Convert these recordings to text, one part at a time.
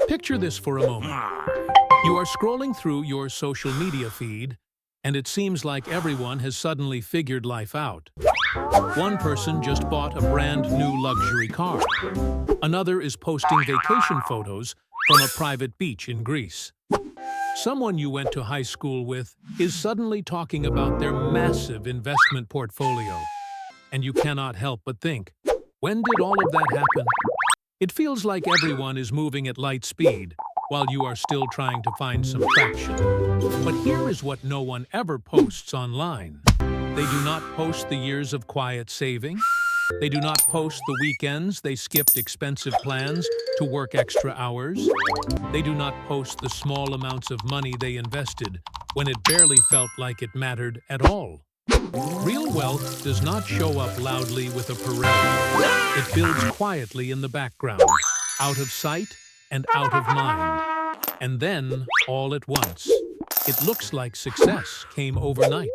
Picture this for a moment. You are scrolling through your social media feed, and it seems like everyone has suddenly figured life out. One person just bought a brand new luxury car. Another is posting vacation photos from a private beach in Greece. Someone you went to high school with is suddenly talking about their massive investment portfolio. And you cannot help but think, when did all of that happen? It feels like everyone is moving at light speed, while you are still trying to find some traction. But here is what no one ever posts online. They do not post the years of quiet saving. They do not post the weekends they skipped expensive plans to work extra hours. They do not post the small amounts of money they invested when it barely felt like it mattered at all. Real wealth does not show up loudly with a parade. It builds quietly in the background, out of sight and out of mind. And then, all at once, it looks like success came overnight.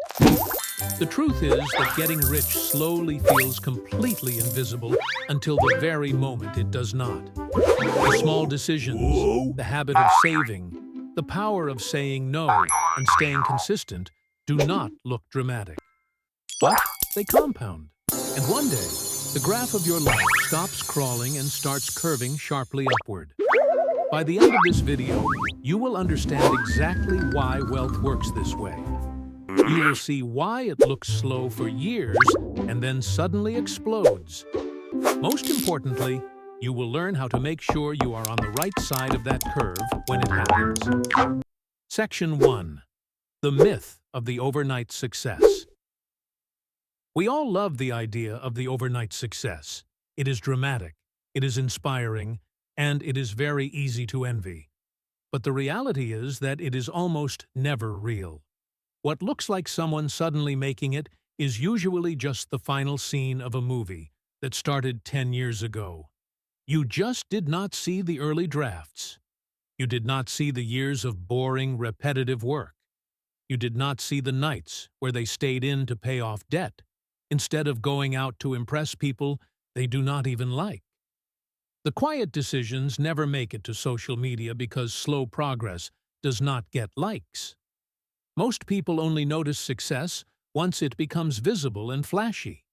The truth is that getting rich slowly feels completely invisible until the very moment it does not. The small decisions, the habit of saving, the power of saying no and staying consistent do not look dramatic. But they compound. And one day, the graph of your life stops crawling and starts curving sharply upward. By the end of this video, you will understand exactly why wealth works this way. You will see why it looks slow for years and then suddenly explodes. Most importantly, you will learn how to make sure you are on the right side of that curve when it happens. Section 1. The myth of the overnight success. We all love the idea of the overnight success. It is dramatic, it is inspiring, and it is very easy to envy. But the reality is that it is almost never real. What looks like someone suddenly making it is usually just the final scene of a movie that started 10 years ago. You just did not see the early drafts. You did not see the years of boring, repetitive work. You did not see the nights where they stayed in to pay off debt, instead of going out to impress people they do not even like. The quiet decisions never make it to social media because slow progress does not get likes. Most people only notice success once it becomes visible and flashy.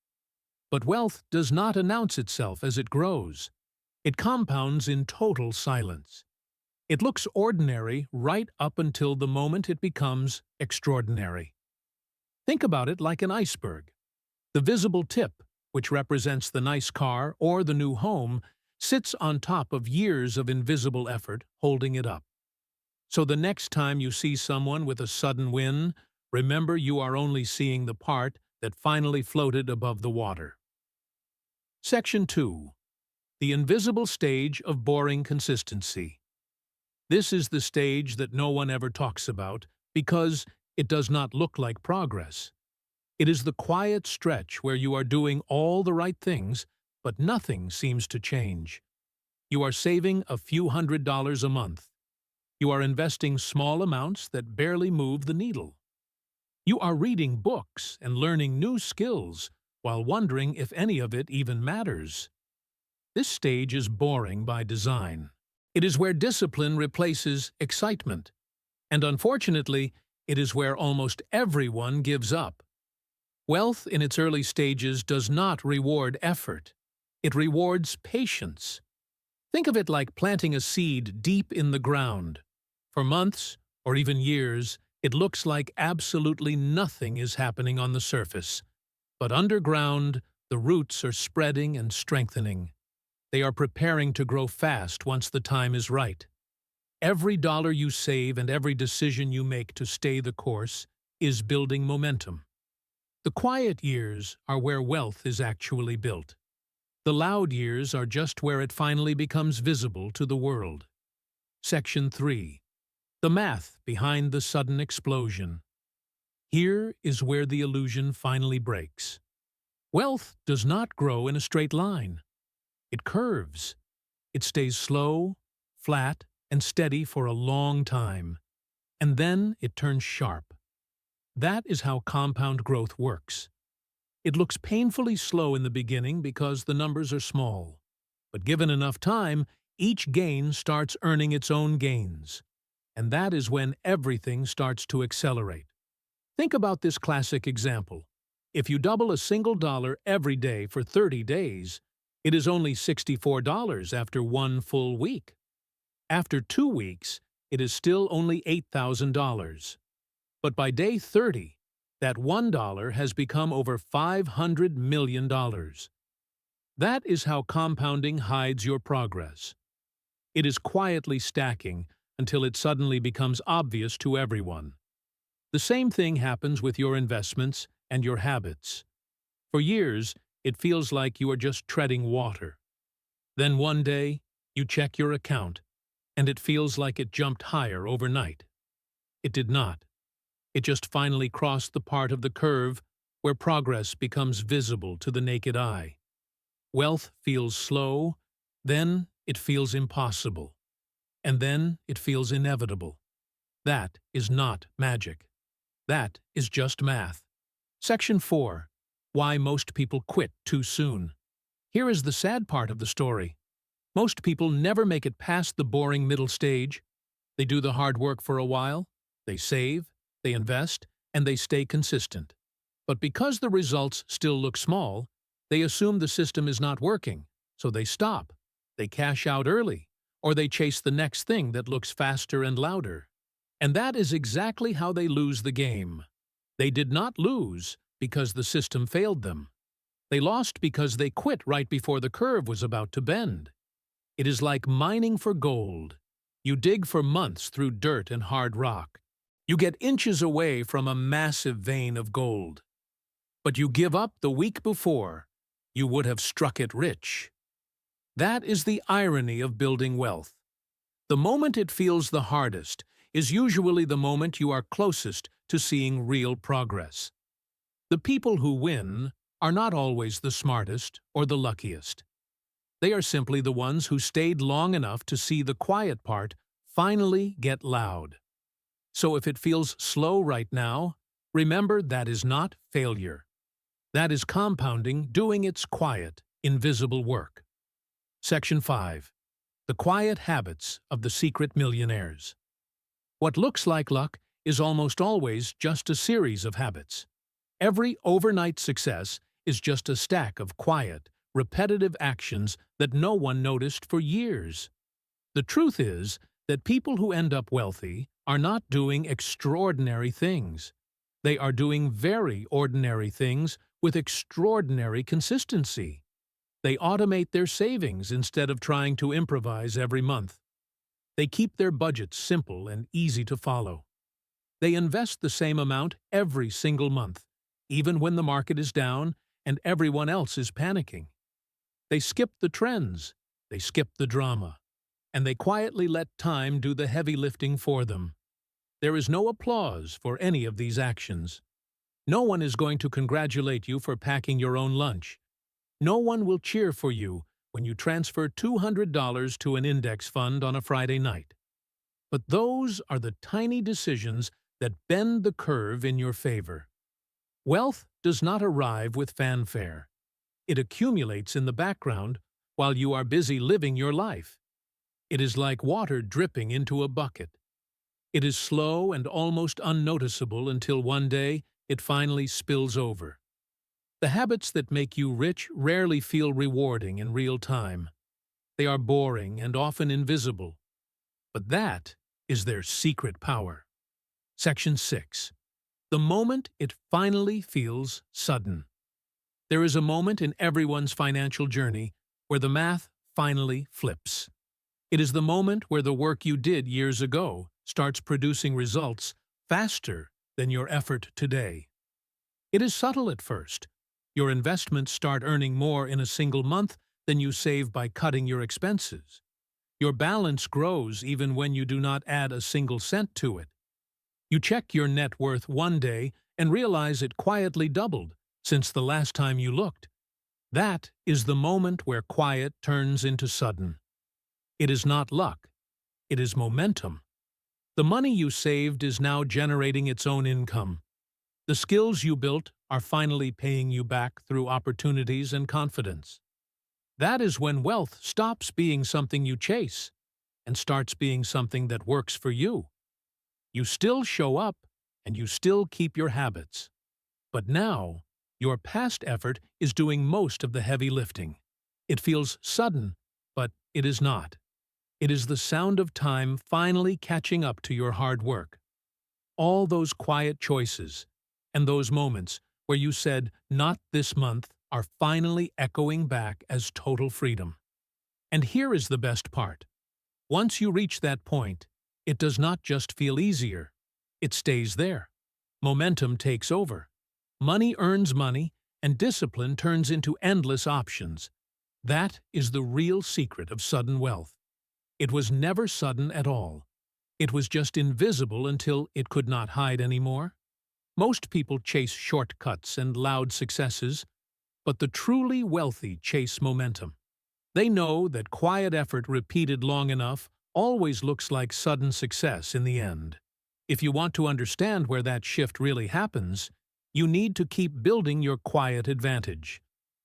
But wealth does not announce itself as it grows. It compounds in total silence. It looks ordinary right up until the moment it becomes extraordinary. Think about it like an iceberg. The visible tip, which represents the nice car or the new home, sits on top of years of invisible effort holding it up. So the next time you see someone with a sudden win, remember you are only seeing the part that finally floated above the water. Section 2. The invisible stage of boring consistency. This is the stage that no one ever talks about because it does not look like progress. It is the quiet stretch where you are doing all the right things, but nothing seems to change. You are saving a few $100s a month. You are investing small amounts that barely move the needle. You are reading books and learning new skills while wondering if any of it even matters. This stage is boring by design. It is where discipline replaces excitement. And unfortunately, it is where almost everyone gives up. Wealth in its early stages does not reward effort. It rewards patience. Think of it like planting a seed deep in the ground. For months, or even years, it looks like absolutely nothing is happening on the surface. But underground, the roots are spreading and strengthening. They are preparing to grow fast once the time is right. Every dollar you save and every decision you make to stay the course is building momentum. The quiet years are where wealth is actually built. The loud years are just where it finally becomes visible to the world. Section 3. The math behind the sudden explosion. Here is where the illusion finally breaks. Wealth does not grow in a straight line. It curves. It stays slow, flat, and steady for a long time. And then it turns sharp. That is how compound growth works. It looks painfully slow in the beginning because the numbers are small. But given enough time, each gain starts earning its own gains. And that is when everything starts to accelerate. Think about this classic example. If you double a single dollar every day for 30 days, it is only $64 after one full week. After 2 weeks, it is still only $8,000. But by day 30, that $1 has become over $500 million. That is how compounding hides your progress. It is quietly stacking until it suddenly becomes obvious to everyone. The same thing happens with your investments and your habits. For years, it feels like you are just treading water. Then one day, you check your account, and it feels like it jumped higher overnight. It did not. It just finally crossed the part of the curve where progress becomes visible to the naked eye. Wealth feels slow, then it feels impossible, and then it feels inevitable. That is not magic. That is just math. Section 4. Why most people quit too soon. Here is the sad part of the story. Most people never make it past the boring middle stage. They do the hard work for a while, they save, they invest, and they stay consistent. But because the results still look small, they assume the system is not working, so they stop, they cash out early, or they chase the next thing that looks faster and louder. And that is exactly how they lose the game. They did not lose because the system failed them. They lost because they quit right before the curve was about to bend. It is like mining for gold. You dig for months through dirt and hard rock. You get inches away from a massive vein of gold. But you give up the week before. You would have struck it rich. That is the irony of building wealth. The moment it feels the hardest is usually the moment you are closest to seeing real progress. The people who win are not always the smartest or the luckiest. They are simply the ones who stayed long enough to see the quiet part finally get loud. So if it feels slow right now, remember that is not failure. That is compounding doing its quiet, invisible work. Section 5. The quiet habits of the secret millionaires. What looks like luck is almost always just a series of habits. Every overnight success is just a stack of quiet, repetitive actions that no one noticed for years. The truth is that people who end up wealthy are not doing extraordinary things. They are doing very ordinary things with extraordinary consistency. They automate their savings instead of trying to improvise every month. They keep their budgets simple and easy to follow. They invest the same amount every single month, even when the market is down and everyone else is panicking. They skip the trends, they skip the drama, and they quietly let time do the heavy lifting for them. There is no applause for any of these actions. No one is going to congratulate you for packing your own lunch. No one will cheer for you when you transfer $200 to an index fund on a Friday night. But those are the tiny decisions that bend the curve in your favor. Wealth does not arrive with fanfare. It accumulates in the background while you are busy living your life. It is like water dripping into a bucket. It is slow and almost unnoticeable until one day it finally spills over. The habits that make you rich rarely feel rewarding in real time. They are boring and often invisible. But that is their secret power. Section 6. The moment it finally feels sudden. There is a moment in everyone's financial journey where the math finally flips. It is the moment where the work you did years ago starts producing results faster than your effort today. It is subtle at first. Your investments start earning more in a single month than you save by cutting your expenses. Your balance grows even when you do not add a single cent to it. You check your net worth one day and realize it quietly doubled since the last time you looked. That is the moment where quiet turns into sudden. It is not luck. It is momentum. The money you saved is now generating its own income. The skills you built are finally paying you back through opportunities and confidence. That is when wealth stops being something you chase and starts being something that works for you. You still show up and you still keep your habits. But now, your past effort is doing most of the heavy lifting. It feels sudden, but it is not. It is the sound of time finally catching up to your hard work. All those quiet choices and those moments where you said, "Not this month," are finally echoing back as total freedom. And here is the best part. Once you reach that point, it does not just feel easier. It stays there. Momentum takes over. Money earns money, and discipline turns into endless options. That is the real secret of sudden wealth. It was never sudden at all. It was just invisible until it could not hide anymore. Most people chase shortcuts and loud successes, but the truly wealthy chase momentum. They know that quiet effort repeated long enough always looks like sudden success in the end. If you want to understand where that shift really happens, you need to keep building your quiet advantage.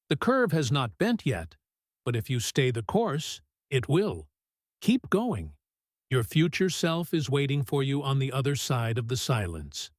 The curve has not bent yet, but if you stay the course, it will. Keep going. Your future self is waiting for you on the other side of the silence.